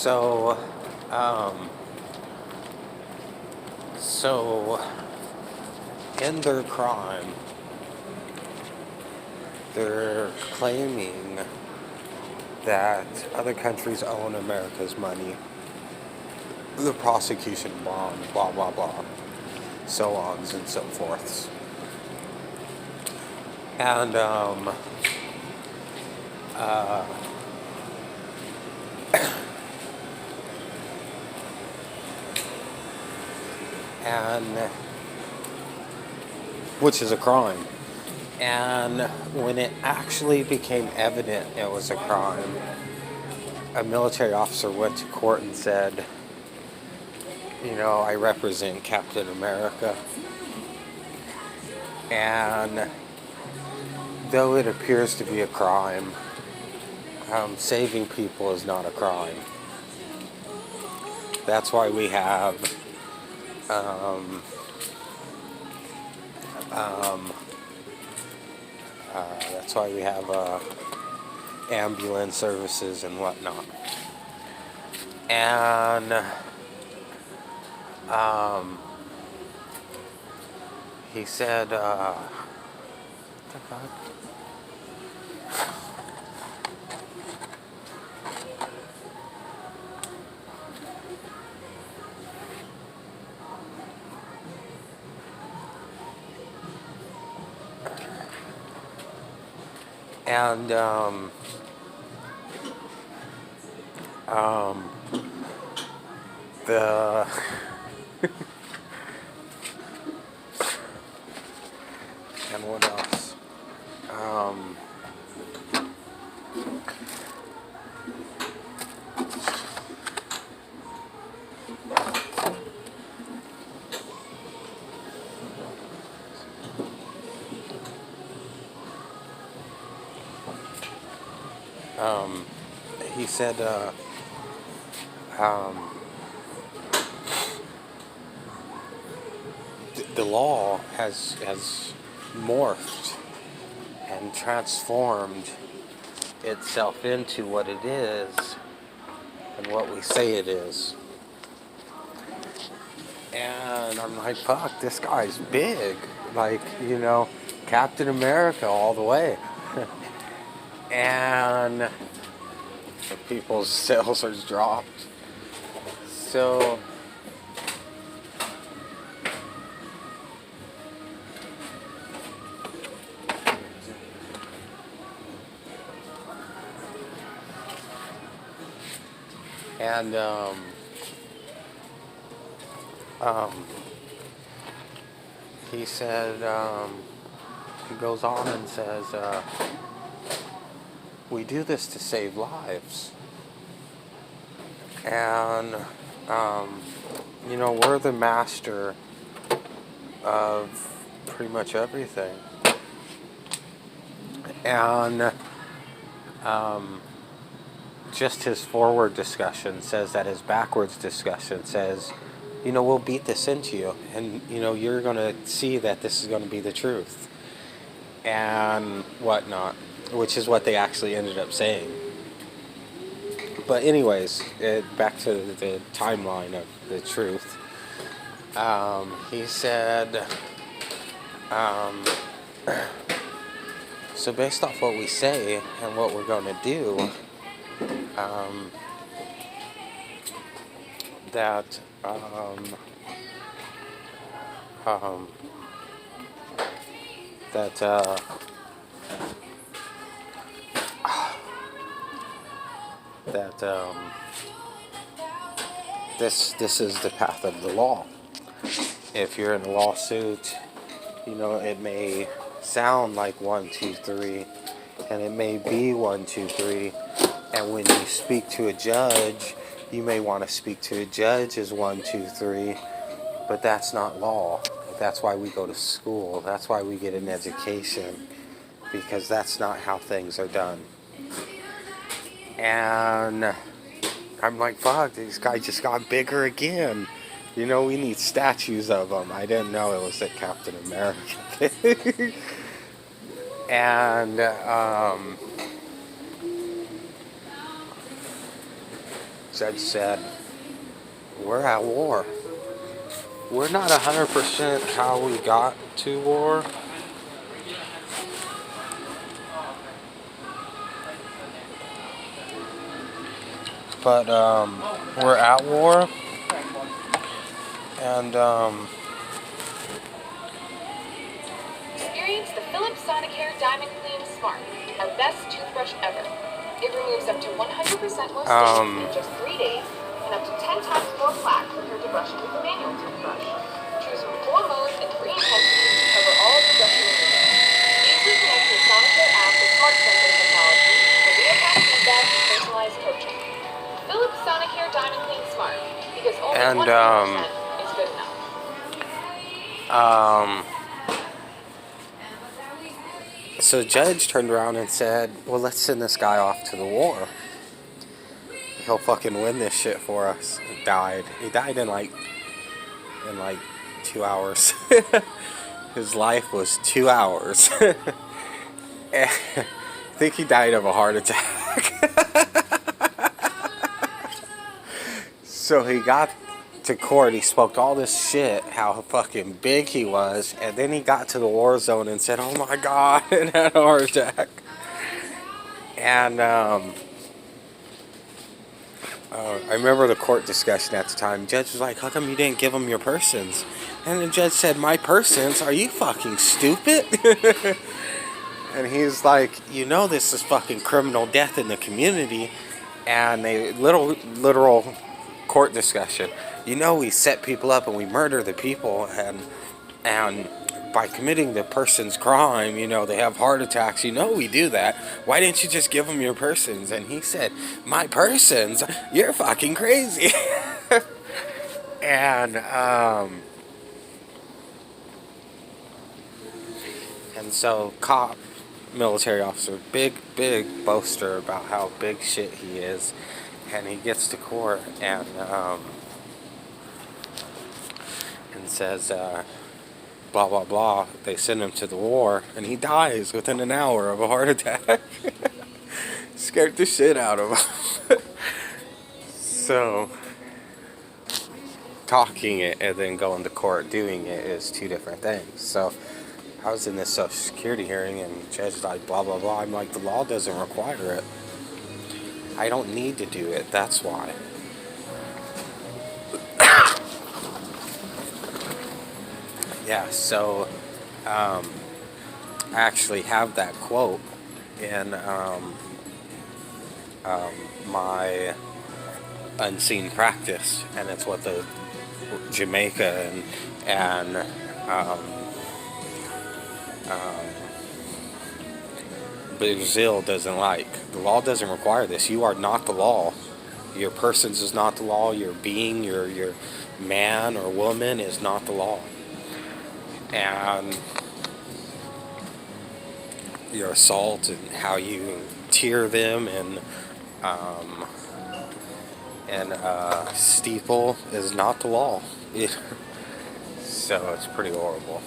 So, um, so in their crime, they're claiming that other countries own America's money. The prosecution bond, blah blah blah, so on and so forth. And uh, and which is a crime. And when it actually became evident it was a crime, a military officer went to court and said, I represent Captain America. And though it appears to be a crime, saving people is not a crime. That's why we have that's why we have ambulance services and whatnot. And he said, what the fuck? And the and what else? He said, the law has morphed and transformed itself into what it is and what we say it is. And I'm like, fuck, this guy's big. Like, Captain America all the way. And the people's sales are dropped. So and he said, he goes on and says, we do this to save lives. And, we're the master of pretty much everything. And just his forward discussion says that his backwards discussion says, we'll beat this into you. And, you're going to see that this is going to be the truth. And whatnot. Which is what they actually ended up saying. But anyways, back to the timeline of the truth. He said, so based off what we say and what we're going to do, that this is the path of the law. If you're in a lawsuit, it may sound like 1, 2, 3, and it may be 1, 2, 3. And when you speak to a judge, you may want to speak to a judge as 1, 2, 3, but that's not law. That's why we go to school. That's why we get an education, because that's not how things are done. And I'm like, fuck, this guy just got bigger again. We need statues of him. I didn't know it was a Captain America thing. And, Judge said, we're at war. We're not 100% how we got to war. But we're at war. And experience the Philips Sonicare Diamond Clean Smart, our best toothbrush ever. It removes up to 100% more stains in just 3 days and up to 10 times more plaque compared to brushing with a manual toothbrush. Choose from 4 modes and 3 intensities to cover all of your brushing needs. Easily connect your Sonicare app with smart sensor technology for real-time feedback and personalized coaching. Philips Sonicare Diamond Clean Smart, because only 100% is good enough. So Judge turned around and said, well, let's send this guy off to the war. He'll fucking win this shit for us. He died. He died in like 2 hours. His life was 2 hours. I think he died of a heart attack. So he got to court, he spoke all this shit, how fucking big he was, and then he got to the war zone and said, oh my god, and had a heart attack. And I remember the court discussion at the time. The judge was like, how come you didn't give him your persons? And the judge said, my persons? Are you fucking stupid? And he's like, you know this is fucking criminal death in the community. And a literal court discussion. You know we set people up and we murder the people, and by committing the person's crime, you know, they have heart attacks. You know we do that. Why didn't you just give them your persons? And he said, my persons? You're fucking crazy. And so cop, military officer, big boaster about how big shit he is, and he gets to court and says, blah blah blah. They send him to the war, and he dies within an hour of a heart attack. Scared the shit out of him. So, talking it and then going to court doing it is two different things. So, I was in this Social Security hearing, and the judge was like, blah blah blah. I'm like, the law doesn't require it. I don't need to do it. That's why. Yeah, so I actually have that quote in my unseen practice, and it's what the Jamaica and Brazil doesn't like. The law doesn't require this. You are not the law. Your persons is not the law. Your being, your man or woman is not the law. And your assault and how you tear them and steeple is not the law. So it's pretty horrible.